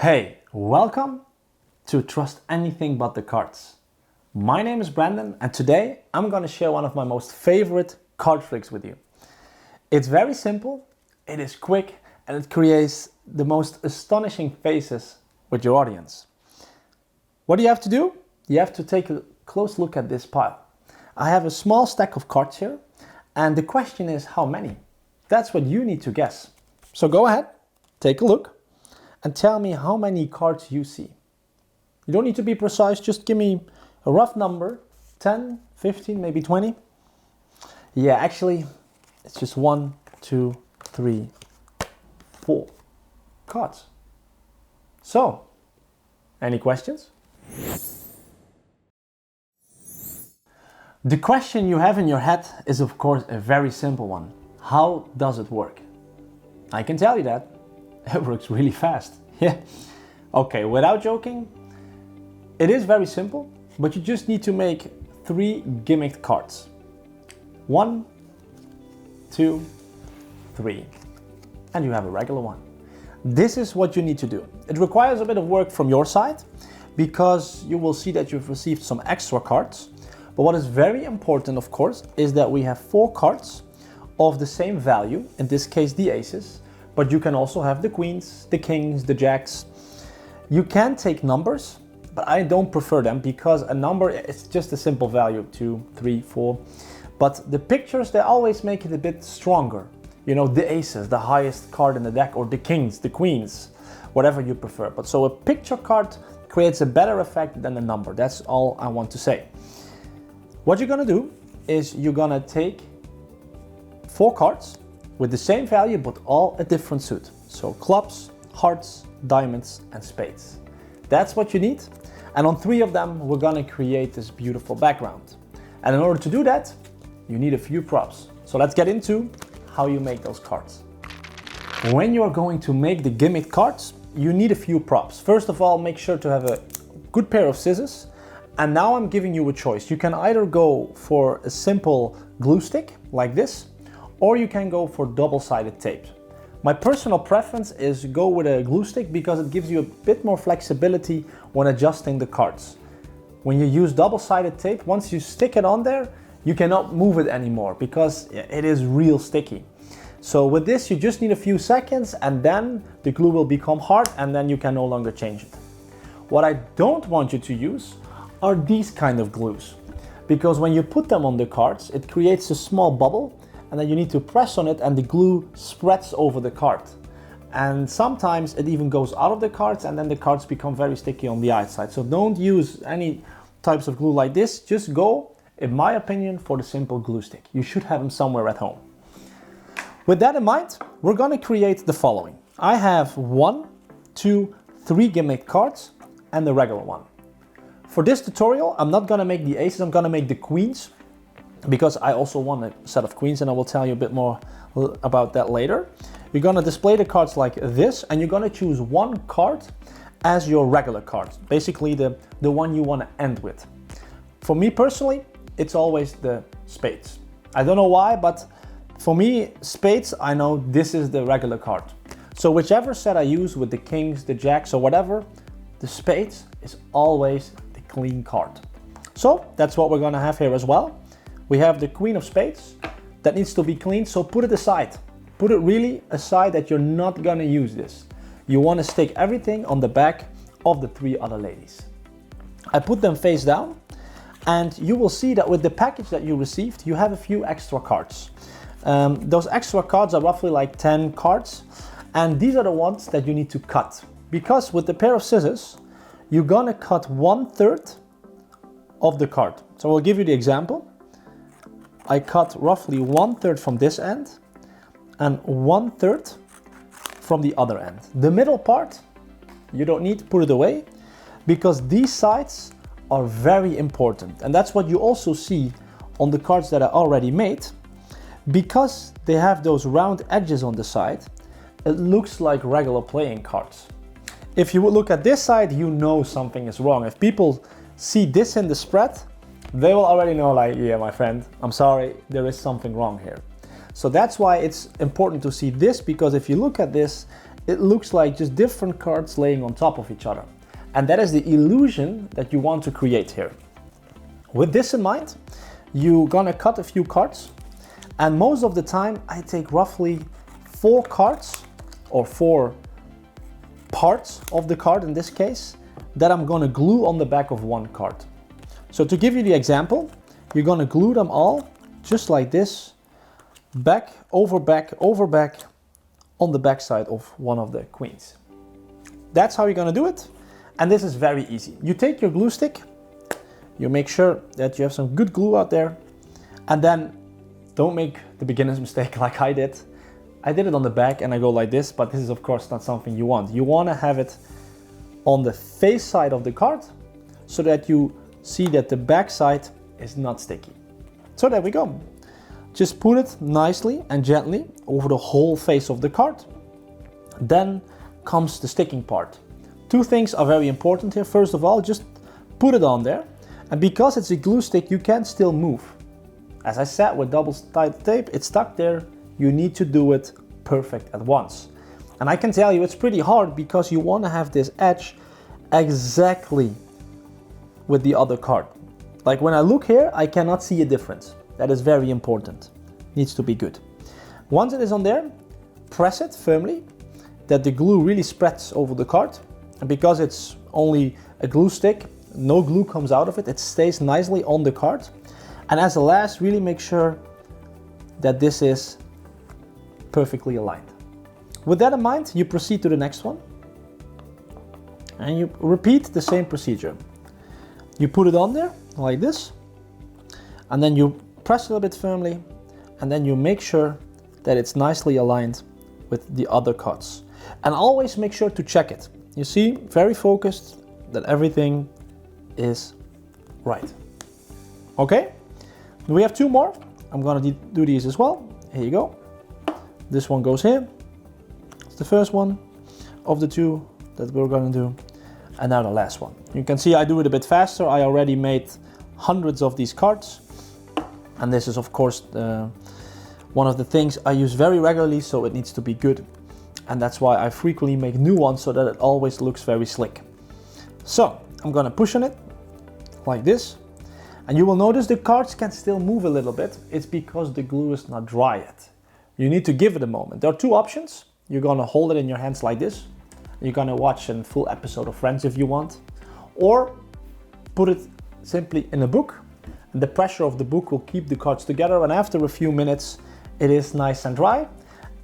Hey, welcome to Trust Anything But the Cards. My name is Brandon and today I'm going to share one of my most favorite card tricks with you. It's very simple, it is quick, and it creates the most astonishing faces with your audience. What do you have to do? You have to take a close look at this pile. I have a small stack of cards here, and the question is how many? That's what you need to guess. So go ahead, take a look, and tell me how many cards you see. You don't need to be precise, just give me a rough number, 10, 15, maybe 20. Yeah, actually, it's just 1, 2, 3, 4 cards. So, any questions? The question you have in your head is of course a very simple one. How does it work? I can tell you that. It works really fast. Yeah. Okay, without joking, it is very simple, but you just need to make 3 gimmicked cards. 1, 2, 3. And you have a regular one. This is what you need to do. It requires a bit of work from your side because you will see that you've received some extra cards. But what is very important, of course, is that we have 4 cards of the same value, in this case the aces, but you can also have the queens, the kings, the jacks. You can take numbers, but I don't prefer them because a number is just a simple value, 2, 3, 4. But the pictures, they always make it a bit stronger. You know, the aces, the highest card in the deck, or the kings, the queens, whatever you prefer. But so a picture card creates a better effect than a number. That's all I want to say. What you're gonna do is you're gonna take 4 cards with the same value but all a different suit. So clubs, hearts, diamonds and spades. That's what you need. And on 3 of them we're gonna create this beautiful background. And in order to do that, you need a few props. So let's get into how you make those cards. When you are going to make the gimmick cards, you need a few props. First of all, make sure to have a good pair of scissors. And now I'm giving you a choice. You can either go for a simple glue stick like this, or you can go for double-sided tape. My personal preference is go with a glue stick because it gives you a bit more flexibility when adjusting the cards. When you use double-sided tape, once you stick it on there, you cannot move it anymore because it is real sticky. So with this, you just need a few seconds and then the glue will become hard and then you can no longer change it. What I don't want you to use are these kind of glues, because when you put them on the cards, it creates a small bubble and then you need to press on it and the glue spreads over the card. And sometimes it even goes out of the cards and then the cards become very sticky on the outside. So don't use any types of glue like this. Just go, in my opinion, for the simple glue stick. You should have them somewhere at home. With that in mind, we're gonna create the following. I have 1, 2, 3 gimmick cards and the regular one. For this tutorial, I'm not gonna make the aces, I'm gonna make the queens, because I also want a set of queens and I will tell you a bit more about that later. You're gonna display the cards like this and you're gonna choose 1 card as your regular card. Basically the one you wanna end with. For me personally, it's always the spades. I don't know why, but for me, spades, I know this is the regular card. So whichever set I use with the kings, the jacks or whatever, the spades is always the clean card. So that's what we're gonna have here as well. We have the queen of spades that needs to be cleaned, so put it aside. Put it really aside that you're not gonna use this. You wanna stick everything on the back of the 3 other ladies. I put them face down and you will see that with the package that you received, you have a few extra cards. Those extra cards are roughly like 10 cards and these are the ones that you need to cut. Because with the pair of scissors, you're gonna cut 1/3 of the card. So I'll give you the example. I cut roughly 1/3 from this end and 1/3 from the other end. The middle part, you don't need to put it away because these sides are very important. And that's what you also see on the cards that I already made. Because they have those round edges on the side, it looks like regular playing cards. If you would look at this side, you know something is wrong. If people see this in the spread, they will already know like, yeah, my friend, I'm sorry, there is something wrong here. So that's why it's important to see this, because if you look at this, it looks like just different cards laying on top of each other. And that is the illusion that you want to create here. With this in mind, you're gonna cut a few cards, and most of the time I take roughly 4 cards or 4 parts of the card in this case that I'm gonna glue on the back of one card. So to give you the example, you're gonna glue them all just like this, back, over back, on the back side of one of the queens. That's how you're gonna do it. And this is very easy. You take your glue stick, you make sure that you have some good glue out there, and then don't make the beginner's mistake like I did. I did it on the back and I go like this, but this is of course not something you want. You wanna have it on the face side of the card so that you see that the back side is not sticky. So there we go. Just put it nicely and gently over the whole face of the card. Then comes the sticking part. 2 things are very important here. First of all, just put it on there. And because it's a glue stick, you can still move. As I said, with double-sided tape, it's stuck there. You need to do it perfect at once. And I can tell you it's pretty hard because you want to have this edge exactly with the other card. Like when I look here, I cannot see a difference. That is very important. Needs to be good. Once it is on there, press it firmly that the glue really spreads over the card. And because it's only a glue stick, no glue comes out of it. It stays nicely on the card. And as a last, really make sure that this is perfectly aligned. With that in mind, you proceed to the next one. And you repeat the same procedure. You put it on there like this. And then you press it a bit firmly. And then you make sure that it's nicely aligned with the other cards. And always make sure to check it. You see, very focused that everything is right. Okay, we have 2 more. I'm gonna do these as well. Here you go. This one goes here. It's the first one of the 2 that we're gonna do. And now the last one. You can see I do it a bit faster. I already made hundreds of these cards. And this is of course one of the things I use very regularly, so it needs to be good. And that's why I frequently make new ones so that it always looks very slick. So I'm gonna push on it like this. And you will notice the cards can still move a little bit. It's because the glue is not dry yet. You need to give it a moment. There are 2 options. You're gonna hold it in your hands like this. You're gonna watch a full episode of Friends if you want. Or put it simply in a book. And the pressure of the book will keep the cards together. And after a few minutes, it is nice and dry.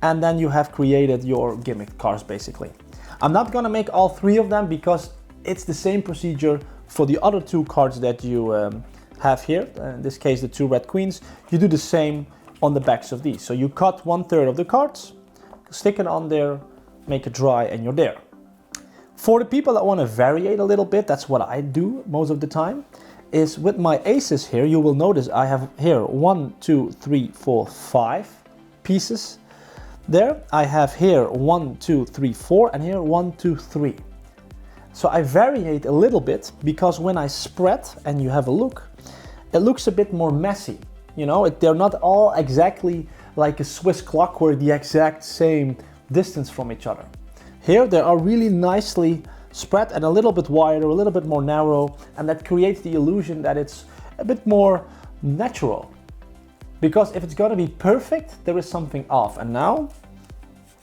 And then you have created your gimmick cards basically. I'm not gonna make all 3 of them because it's the same procedure for the other 2 cards that you have here. In this case, the 2 red queens. You do the same on the backs of these. So you cut 1/3 of the cards, stick it on there, make it dry, and you're there. For the people that want to variate a little bit, that's what I do most of the time, is with my aces here, you will notice I have here 1, 2, 3, 4, 5 pieces. There I have here 1, 2, 3, 4, and here 1, 2, 3. So I variate a little bit because when I spread and you have a look, it looks a bit more messy. You know, they're not all exactly like a Swiss clock where the exact same distance from each other. Here they are really nicely spread and a little bit wider, a little bit more narrow, and that creates the illusion that it's a bit more natural. Because if it's gonna be perfect, there is something off, and now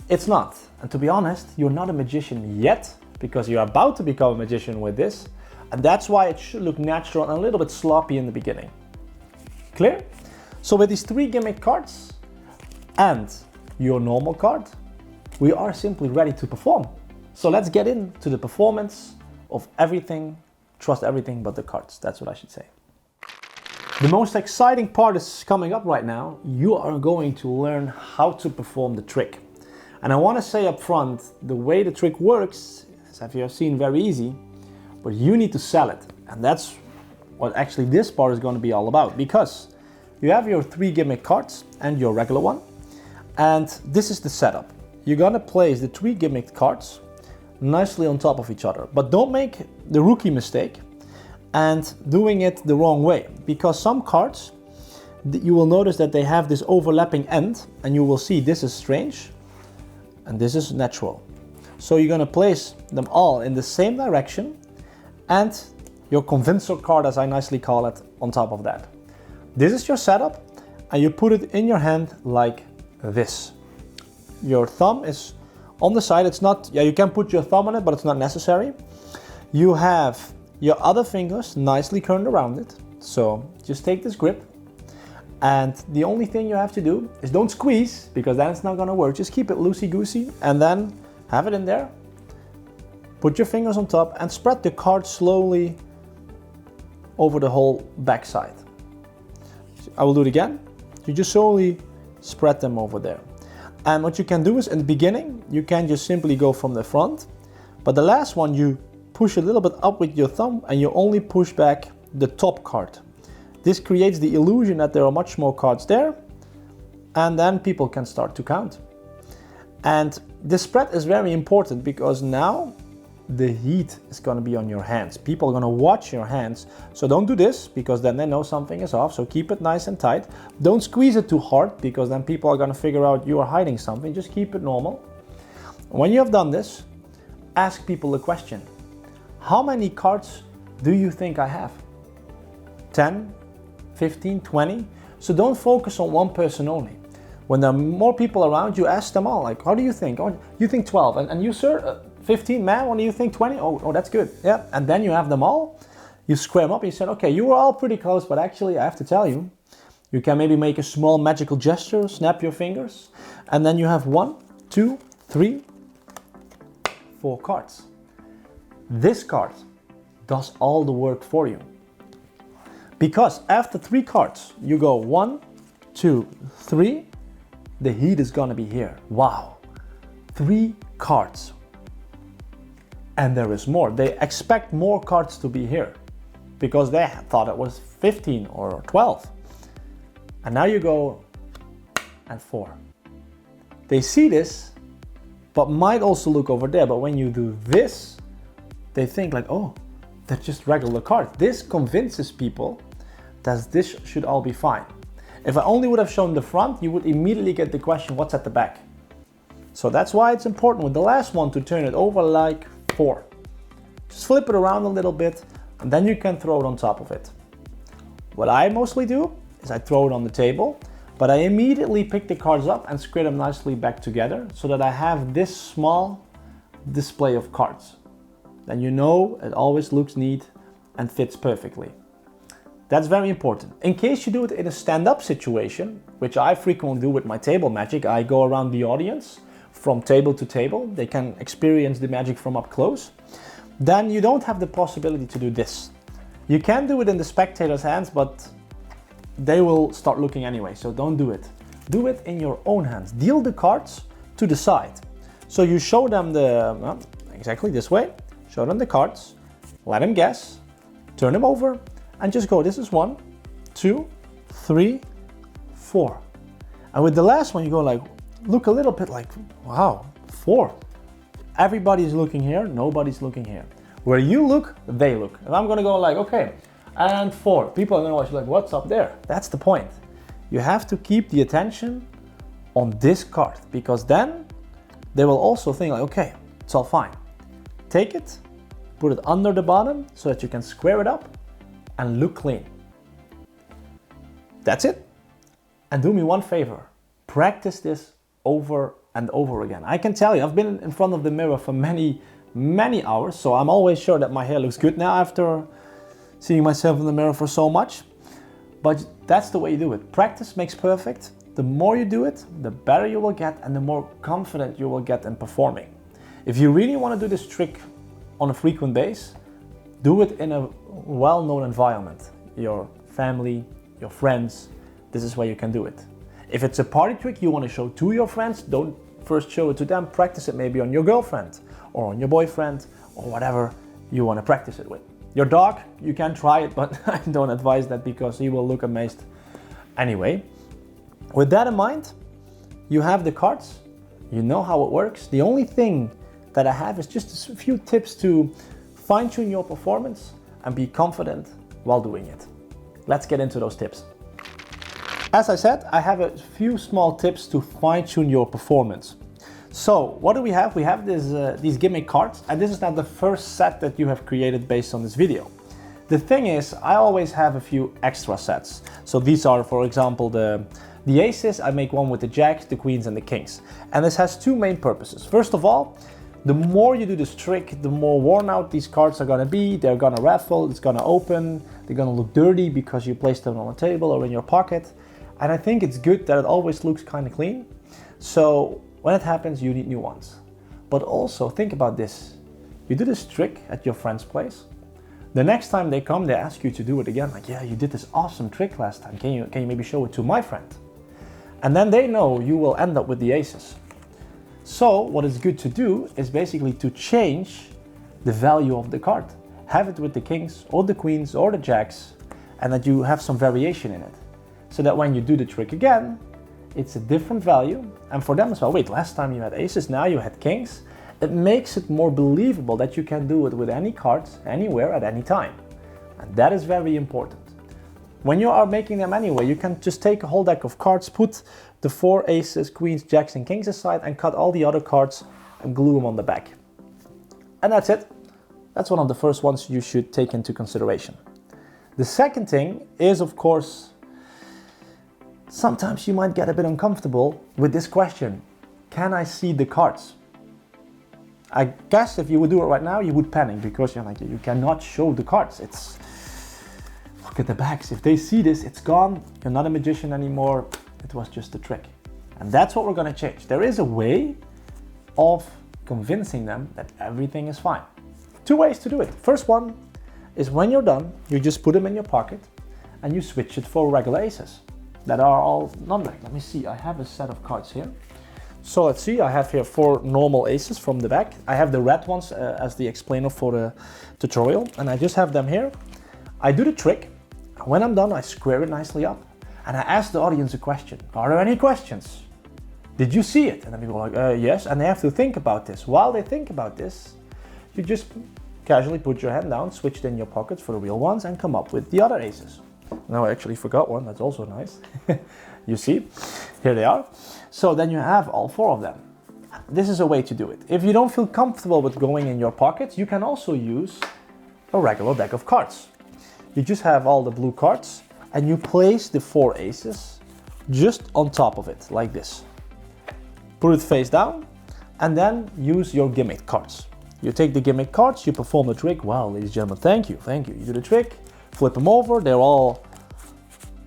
it's not. And to be honest, you're not a magician yet, because you're about to become a magician with this, and that's why it should look natural and a little bit sloppy in the beginning. Clear? So with these 3 gimmick cards and your normal card, we are simply ready to perform. So let's get into the performance of everything, trust everything but the cards. That's what I should say. The most exciting part is coming up right now. You are going to learn how to perform the trick. And I want to say up front, the way the trick works is, as you have seen, very easy, but you need to sell it. And that's what actually this part is going to be all about, because you have your 3 gimmick cards and your regular one. And this is the setup. You're going to place the 3 gimmick cards nicely on top of each other, but don't make the rookie mistake and doing it the wrong way, because some cards, you will notice that they have this overlapping end, and you will see this is strange and this is natural. So you're gonna place them all in the same direction and your convincer card, as I nicely call it, on top of that. This is your setup, and you put it in your hand like this. Your thumb is on the side. It's not, yeah, you can put your thumb on it, but it's not necessary. You have your other fingers nicely curled around it. So just take this grip, and the only thing you have to do is don't squeeze, because then it's not gonna work. Just keep it loosey-goosey, and then have it in there. Put your fingers on top and spread the card slowly over the whole back side. I will do it again. You just slowly spread them over there. And what you can do is, in the beginning, you can just simply go from the front, but the last one you push a little bit up with your thumb and you only push back the top card. This creates the illusion that there are much more cards there, and then people can start to count. And this spread is very important, because now the heat is going to be on your hands. People are going to watch your hands. So don't do this, because then they know something is off. So keep it nice and tight. Don't squeeze it too hard, because then people are going to figure out you are hiding something. Just keep it normal. When you have done this, ask people a question. How many cards do you think I have? 10, 15, 20? So don't focus on one person only. When there are more people around, you ask them all, like, how do you think? Oh, you think 12. And you, sir? 15, man, what do you think? 20? Oh, that's good. Yeah. And then you have them all. You square them up. You said, okay, you were all pretty close, but actually I have to tell you, you can maybe make a small magical gesture, snap your fingers, and then you have 1, 2, 3, 4 cards. This card does all the work for you. Because after 3 cards, you go 1, 2, 3, the heat is gonna be here. Wow, 3 cards. And there is more. They expect more cards to be here, because they thought it was 15 or 12. And now you go and 4. They see this, but might also look over there. But when you do this, they think like, oh, they're just regular cards. This convinces people that this should all be fine. If I only would have shown the front, you would immediately get the question, what's at the back? So that's why it's important with the last one to turn it over like 4. Just flip it around a little bit, and then you can throw it on top of it. What I mostly do is I throw it on the table, but I immediately pick the cards up and square them nicely back together, so that I have this small display of cards. Then you know it always looks neat and fits perfectly. That's very important. In case you do it in a stand-up situation, which I frequently do with my table magic, I go around the audience from table to table. They can experience the magic from up close. Then you don't have the possibility to do this. You can do it in the spectator's hands, but they will start looking anyway, so don't do it. Do it in your own hands. Deal the cards to the side. So you show them exactly this way. Show them the cards, let them guess, turn them over, and just go, this is 1, 2, 3, 4. And with the last one, you go like, look a little bit like, wow, 4. Everybody's looking here, nobody's looking here. Where you look, they look. And I'm gonna go like, okay, and 4. People are gonna watch like, what's up there? That's the point. You have to keep the attention on this card, because then they will also think like, okay, it's all fine. Take it, put it under the bottom so that you can square it up and look clean. That's it. And do me one favor, practice this over and over again. I can tell you, I've been in front of the mirror for many hours, so I'm always sure that my hair looks good now after seeing myself in the mirror for so much. But that's the way you do it. Practice makes perfect. The more you do it, the better you will get, and the more confident you will get in performing. If you really want to do this trick on a frequent basis, do it in a well-known environment. Your family, your friends, this is where you can do it. If it's a party trick you want to show to your friends, don't first show it to them. Practice it maybe on your girlfriend or on your boyfriend or whatever you want to practice it with. Your dog, you can try it, but I don't advise that, because he will look amazed anyway. With that in mind, you have the cards, you know how it works. The only thing that I have is just a few tips to fine-tune your performance and be confident while doing it. Let's get into those tips. As I said, I have a few small tips to fine-tune your performance. So what do we have? We have these gimmick cards, and this is not the first set that you have created based on this video. The thing is, I always have a few extra sets. So these are, for example, the aces. I make one with the jacks, the queens, and the kings. And this has two main purposes. First of all, the more you do this trick, the more worn out these cards are gonna be. They're gonna raffle, it's gonna open, they're gonna look dirty because you placed them on the table or in your pocket. And I think it's good that it always looks kind of clean. So when it happens, you need new ones. But also think about this. You do this trick at your friend's place. The next time they come, they ask you to do it again. Like, yeah, you did this awesome trick last time. Can you maybe show it to my friend? And then they know you will end up with the aces. So what is good to do is basically to change the value of the card. Have it with the kings or the queens or the jacks, and that you have some variation in it. So that when you do the trick again, it's a different value. And for them as well, wait, last time you had aces, now you had kings. It makes it more believable that you can do it with any cards, anywhere, at any time. And that is very important. When you are making them anyway, you can just take a whole deck of cards, put the 4 aces, queens, jacks, and kings aside, and cut all the other cards and glue them on the back. And that's it. That's one of the first ones you should take into consideration. The second thing is, of course, sometimes you might get a bit uncomfortable with this question. Can I see the cards? I guess if you would do it right now, you would panic because you're like, you cannot show the cards. Look at the backs. If they see this, it's gone. You're not a magician anymore. It was just a trick. And that's what we're gonna change. There is a way of convincing them that everything is fine. 2 ways to do it. First one is when you're done, you just put them in your pocket and you switch it for regular aces that are all non-black. Let me see, I have a set of cards here. So let's see, I have here 4 normal aces from the back. I have the red ones as the explainer for the tutorial, and I just have them here. I do the trick. When I'm done, I square it nicely up, and I ask the audience a question. Are there any questions? Did you see it? And then people are like, yes, and they have to think about this. While they think about this, you just casually put your hand down, switch it in your pockets for the real ones, and come up with the other aces. Now I actually forgot one, that's also nice. You see, here they are. So then you have all 4 of them. This is a way to do it. If you don't feel comfortable with going in your pockets, you can also use a regular deck of cards. You just have all the blue cards and you place the 4 aces just on top of it, like this. Put it face down and then use your gimmick cards. You take the gimmick cards, you perform the trick. Wow, ladies and gentlemen, thank you. You do the trick, flip them over, they're all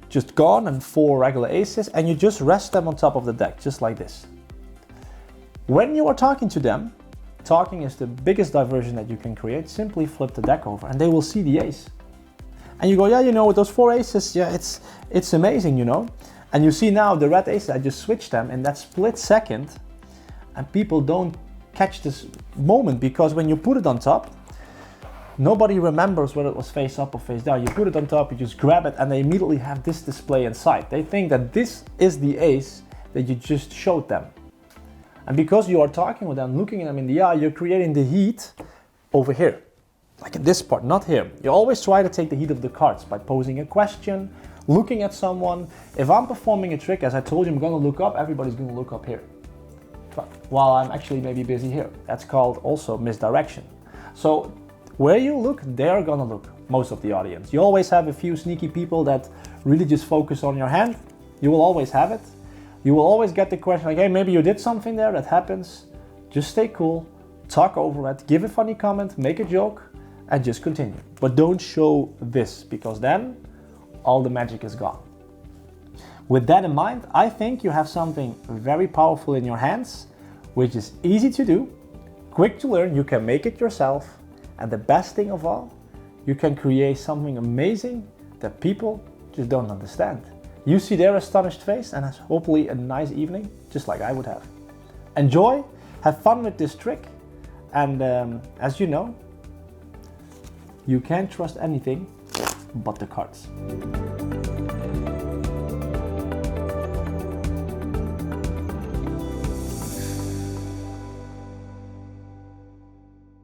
just gone, and 4 regular aces, and you just rest them on top of the deck, just like this. When you are talking to them, talking is the biggest diversion that you can create. Simply flip the deck over and they will see the ace. And you go, yeah, you know, with those 4 aces, yeah, it's amazing, you know. And you see now the red aces, I just switched them in that split second, and people don't catch this moment because when you put it on top, nobody remembers whether it was face up or face down. You put it on top, you just grab it, and they immediately have this display inside. They think that this is the ace that you just showed them. And because you are talking with them, looking at them in the eye, you're creating the heat over here. Like in this part, not here. You always try to take the heat of the cards by posing a question, looking at someone. If I'm performing a trick, as I told you, I'm gonna look up, everybody's gonna look up here. But while I'm actually maybe busy here. That's called also misdirection. So where you look, they're gonna look, most of the audience. You always have a few sneaky people that really just focus on your hand. You will always have it. You will always get the question like, hey, maybe you did something there, that happens. Just stay cool, talk over it, give a funny comment, make a joke, and just continue. But don't show this, because then all the magic is gone. With that in mind, I think you have something very powerful in your hands, which is easy to do, quick to learn, you can make it yourself, and the best thing of all, you can create something amazing that people just don't understand. You see their astonished face and hopefully a nice evening, just like I would have. Enjoy, have fun with this trick, and as you know, you can't trust anything but the cards.